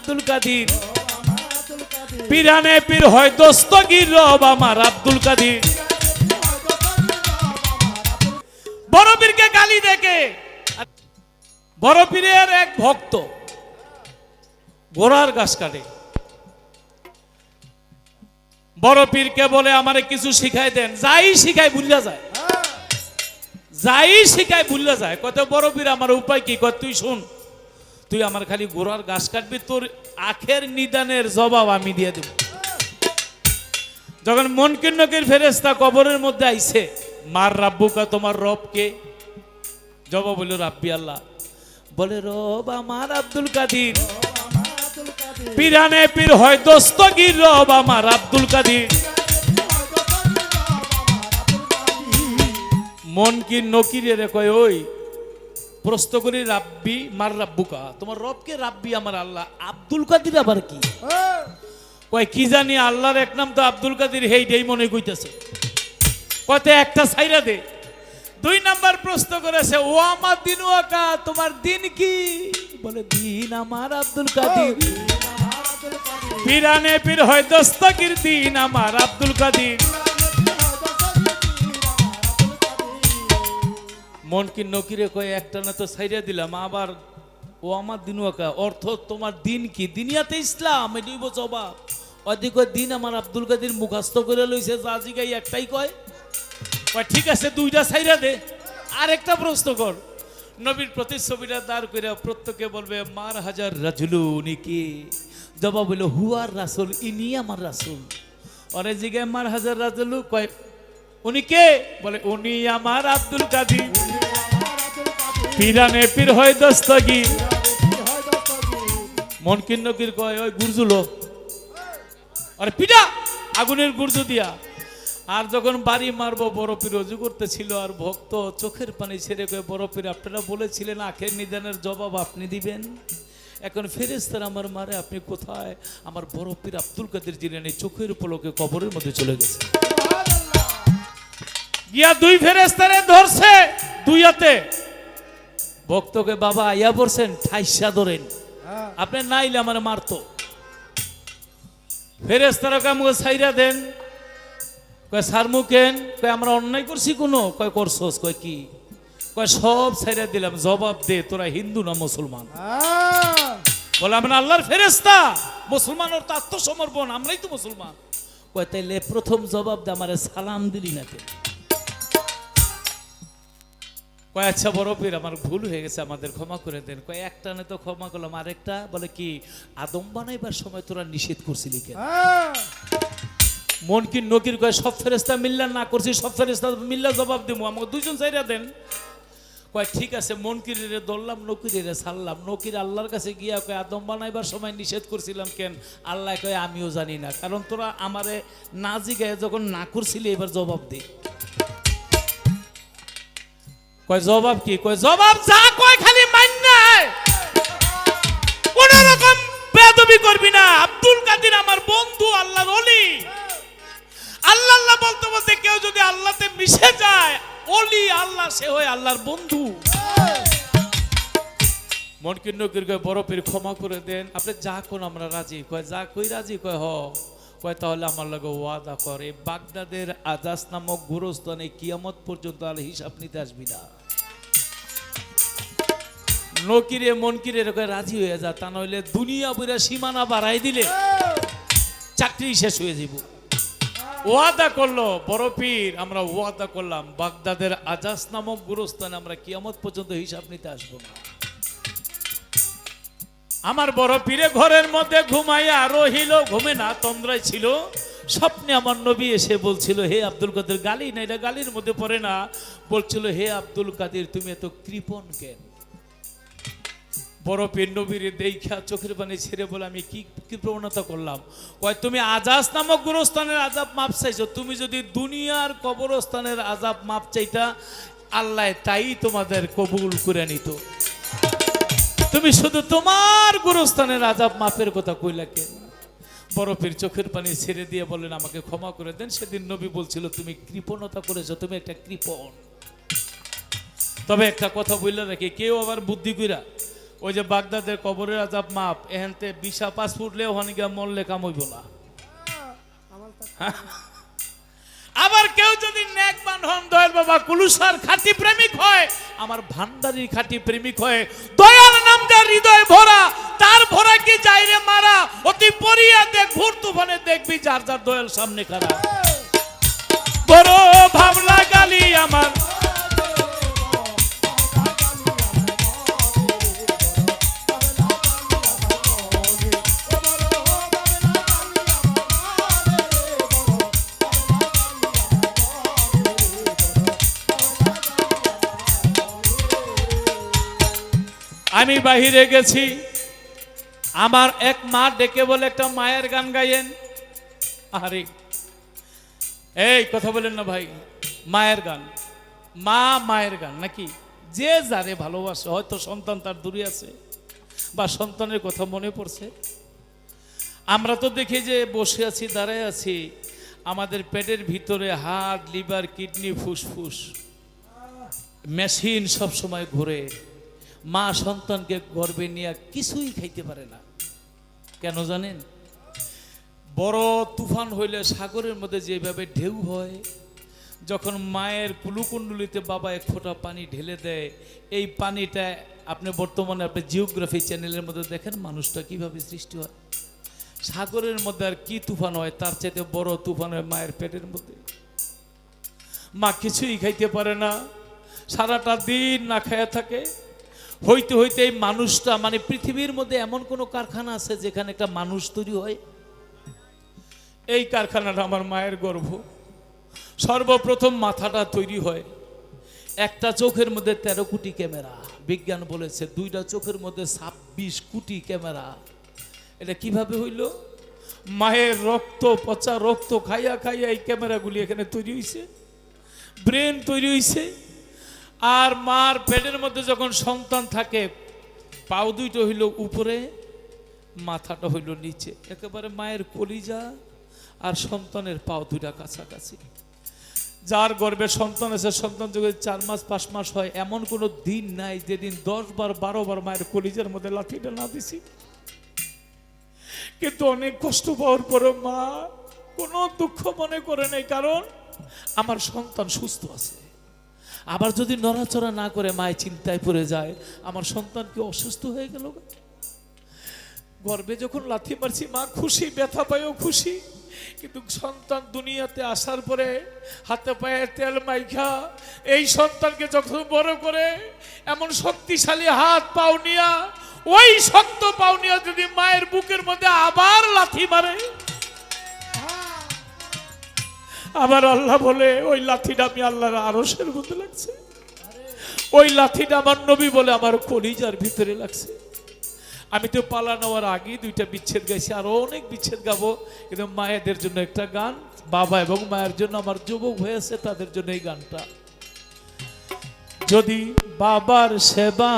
আব্দুল কাদির, পিরানে পীর হয় দস্তগীর রব আমার আব্দুল কাদির। বড় পীরকে গালি দেখে, বড় পীরের এক ভক্ত ঘোড়ার গাছ কাটে, বড় পীরকে বলে আমারে কিছু শিখাই দেন, যাই শিখাই ভুলিয়া যায়, যাই শিখাই ভুলিয়া যায়। কত বড় পীর আমার উপায় কি, কত তুই শুন, তুই আমার খালি ঘোড়ার গাছ কাটবি, তোর আখের নিদানের জবাব আমি দিয়ে দেব। যখন মুনকির নকির ফেরেশতা কবরের মধ্যে আইছে, মার রাব্বুকা, তোমার রব কে? জবাব বলল রাব্বি আল্লাহ। বলে রব আমার আব্দুল কাদির, পিরানে পীর হয় দস্তগীর রব আমার আব্দুল কাদির। মুনকির নকিরে কয়, ওই প্রশ্ন করি রাব্বি মার রাব্বুকা, তোমার রবকে? রাব্বি আমার আল্লাহ, আব্দুল কাদির আবার কি? কয় কি জানি, আল্লাহর এক নাম তো আব্দুল কাদির, হেইটাই মনে কইতেছে। কত একটা ছাইরা দে। দুই নাম্বার প্রশ্ন করেছে, ও আমার দিন ওয়াকা, তোমার দিন কি? বলে দিন আমার আব্দুল কাদির, পিরানে পীর হয় দস্তগীর, দিন আমার আব্দুল কাদির। মুনকির নকিরে কয় একটা না তো ছাইরা দিলাম, আবার ও আমার দিন ওয়াকা, অর্থ তোমার দিন কি? দিনিয়াতে ইসলাম, এটাই জবাব। অধিক দিন আমার আব্দুল কাদির মুখস্থ করে লইছে, যা জিগাই একটাই কয়। ঠিক আছে, দুইটা ছাইরা দে, আরেকটা প্রশ্ন কর। নবীর প্রতিচ্ছবিটা দাঁড় করে প্রত্যেকে বলবে মার হাজার রাজুলু, উনি কে? জবাব হইল হুয়ার রাসূল, ইনি আমার রাসূল। অরে জিগায় মার হাজার রাজুলু, কয় উনি কে? বলে উনি আমার আব্দুল কাদির, পিরানে পীর হয় দস্তগীর। মুনকির নকির কয় ওই গুরজুলো, আরে পিটা আগুনের গুরজু দিয়া। আর যখন বাড়ি মারবো, বড় পীর অজু করতেছিল, আর ভক্ত চোখের পানি ছেড়ে কয়ে, বড় পীর আপনারা বলেছিলেন আখের নিদানের জবাব আপনি দিবেন, এখন ফেরেশতারা আমার মারে, আপনি কোথায়? আমার বড় পীর আব্দুল কাদির জিলানী চোখের পলকে কবরের মধ্যে চলে গেছে। গিয়া দুই ফেরেশতারে ধরছে দুই হাতে, ভক্তকে বাবা আইয়া পড়ছেন, ঠাইসা ধরেন, আপনি নাইলে আমার মারতো। ফেরেশতারা কামকে ছাইরা দেন। কয় সার মুখেন, কয় আমরা অন্যায় করছি কোনো? কয় করছস। কয় কি? কয় সব ছাইরা দিলাম, জবাব দে তোরা হিন্দু না মুসলমান? বলে আমরা আল্লাহর ফেরেশতা, মুসলমান ওর তো আত্মসমর্পণ, আমরাই তো মুসলমান। কয় তাইলে প্রথম জবাব দে, আমারে সালাম দিলি না কেন? কয় আচ্ছা বড় পীর আমার ভুল হয়ে গেছে, আমাদের ক্ষমা করে দেন। কয় একটা না তো ক্ষমা করলাম, আরেকটা? বলে কি? আদম বানাইবার সময় তোরা নিষেধ করছিলি কেন? মুনকির নকির কয় সব ফেরেশতা মিল্লা না করছি, সব ফেরেশতা মিল্লা জবাব দেবো, আমাকে দুইজন চাইরা দেন। কয় ঠিক আছে, মুনকিরে ধরলাম, নকিরে ছাড়লাম। নকির আল্লাহর কাছে গিয়া কয় আদম বানাইবার সময় নিষেধ করছিলাম কেন? আল্লাহ কয় আমিও জানি না, কারণ তোরা আমারে না জিগায় যখন না করছিলি, এবার জবাব দে। কয় জবাব কি? কয় জবাব যা কয় খালি মান্য, কোন রকম বেয়াদবি করবি না। আব্দুল কাদির আমার বন্ধু, আল্লাহর ওলি। আল্লাহ আল্লাহ বলতে বলতে কেউ যদি আল্লাহতে মিশে যায়, ওলি আল্লাহ, সে হয় আল্লাহর বন্ধু। মুনকির নকির কয় বড় পীর ক্ষমা করে দেন, আপনি যা কোন আমরা রাজি। কয় যা কই রাজি? কয় হ। কয় তাহলে আমার লগে ওয়াদা করে, বাগদাদের আজাস নামক গোরস্থানে কিয়ামত পর্যন্ত আর হিসাব নিতে আসবি না। নকিরে মুনকিরে রাজি হয়ে যা, তা নইলে দুনিয়া বইরা সীমানা বাড়াই দিলে চাকরি শেষ হয়ে যাব। ওয়াদা করলো বড় পীর, আমরা ওয়াদা করলাম বাগদাদের আজাস নামক গোরস্থানে আমরা কিয়ামত পর্যন্ত হিসাব নিতে আসবো না। আমার বড় পীরে ঘরের মধ্যে ঘুমাইয়া রহিল, ঘুমে না তন্দ্রায় ছিল। স্বপ্নে আমার নবী এসে বলছিল, হে আব্দুল কাদের, গালি না, এটা গালির মধ্যে পড়ে না, বলছিল হে আব্দুল কাদের তুমি এত কৃপণ কেন? বড় পীর নবীর দেখা চোখের পানি ছেড়ে বলে, আমি কি প্রবণতা করলাম? কয় তুমি আজাস নামক গোরস্থানের আযাব মাপ চাইছো, তুমি যদি দুনিয়ার কবরস্থানের আযাব মাপ চাইতা, আল্লাহ তাই তোমাদের কবুল করে নিত। তুমি শুধু তোমার গোরস্থানের আযাব মাপের কথা কইলা কেন? বড় পীর চোখের পানি ছেড়ে দিয়ে বলেন, আমাকে ক্ষমা করে দেন, সেদিন নবী বলছিল তুমি কৃপণতা করেছো, তুমি একটা কৃপণ। তবে একটা কথা বললে রাখি, কেউ আবার বুদ্ধি কইরা ওই যে বাগদাদের কবরের আজাব মাপ এখানতে ২৫ ফুটলে ওখানে গিয়ে মরলে কাম হইব না। আবার কেউ যদি নেকবান হন, দয়াল বাবা কুলুসার খাঁটি প্রেমিক হয়, আমার ভান্ডারির খাঁটি প্রেমিক হয়, দয়ার নাম যার হৃদয় ভরা, তার ভরা কি যাইরে মারা, অতি পরিয়া দেখ ভোর তুফানে দেখবি যার যার দয়াল সামনে খারা। বড় ভাবনা গালি আমার আমি বাহিরে গেছি, আমার এক মা ডেকে বলে একটা মায়ের গান গাইয়েন। আরে এই কথা বলেন না ভাই, মায়ের গান, মা মায়ের গান নাকি? যে যারে ভালোবাসে, হয়তো সন্তান তার দূরে আছে বা সন্তানের কথা মনে পড়ছে। আমরা তো দেখি যে বসে আছি, দাঁড়ায় আছি, আমাদের পেটের ভিতরে হার্ট, লিভার, কিডনি, ফুসফুস, মেশিন সব সময় ঘুরে। মা সন্তানকে গর্বে নিয়ে কিছুই খাইতে পারে না। কেন জানেন? বড় তুফান হইলে সাগরের মধ্যে যেভাবে ঢেউ হয়, যখন মায়ের কুলুকুণ্ডলিতে বাবা এক ফোঁটা পানি ঢেলে দেয়, এই পানিটা আপনি বর্তমানে আপনি জিওগ্রাফি চ্যানেলের মধ্যে দেখেন মানুষটা কিভাবে সৃষ্টি হয়। সাগরের মধ্যে আর কি তুফান হয়, তার চাইতে বড় তুফান হয় মায়ের পেটের মধ্যে। মা কিছুই খাইতে পারে না, সারাটা দিন না খায়া থাকে। হইতে হইতে এই মানুষটা, মানে পৃথিবীর মধ্যে এমন কোন কারখানা আছে যেখানে একটা মানুষ তৈরি হয়? এই কারখানাটা আমার মায়ের গর্ভ। সর্বপ্রথম মাথাটা তৈরি হয়, একটা চোখের মধ্যে 13 কোটি ক্যামেরা, বিজ্ঞান বলেছে দুইটা চোখের মধ্যে 26 কোটি ক্যামেরা। এটা কিভাবে হইল? মায়ের রক্ত, পচা রক্ত খাইয়া খাইয়া এই ক্যামেরাগুলি এখানে তৈরি হয়েছে, ব্রেন তৈরি হয়েছে। আর মার পেটের মধ্যে যখন সন্তান থাকে, পাও দুইটা হইল উপরে, মাথাটা হইল নিচে, একেবারে মায়ের কলিজা আর সন্তানের পাও দুইটা কাছাকাছি। যার গর্ভে সন্তান আছে, সন্তান যখন 4 মাস 5 মাস হয়, এমন কোনো দিন নাই যেদিন 10 বার 12 বার মায়ের কলিজার মধ্যে লাঠিটা না দিছি। কিন্তু অনেক কষ্ট পাওয়ার পরে মা কোনো দুঃখ মনে করে নাই, কারণ আমার সন্তান সুস্থ আছে। আবার যদি নড়াচড়া না করে মায়ের চিন্তায় পড়ে যায়, আমার সন্তান কি অসুস্থ হয়ে গেল? গর্ভে যখন লাথি মারছি মা খুশি, ব্যথা পায়ও খুশি, কিন্তু সন্তান দুনিয়াতে আসার পরে হাতে পায়ে তেল মাইখা এই সন্তানকে যখন বড় করে, এমন শক্তিশালী হাত পাও নিয়া, ওই শক্ত পাও নিয়া যদি মায়ের বুকের মধ্যে আবার লাথি মারে, আবার আল্লাহ বলে ওই লাথিটা আমি আল্লাহর আরশের মধ্যে লাগছে, ওই লাথিটা আমার নবী বলে আমার কলিজার ভিতরে লাগছে। আমি তো পালা নেওয়ার আগেই 2টা বিচ্ছেদ গাইছি, আরো অনেক বিচ্ছেদ গাবো, কিন্তু মায়েদের জন্য একটা গান, বাবা এবং মায়ের জন্য, আমার যুবক হয়েছে তাদের জন্য এই গানটা। যদি বাবার সেবা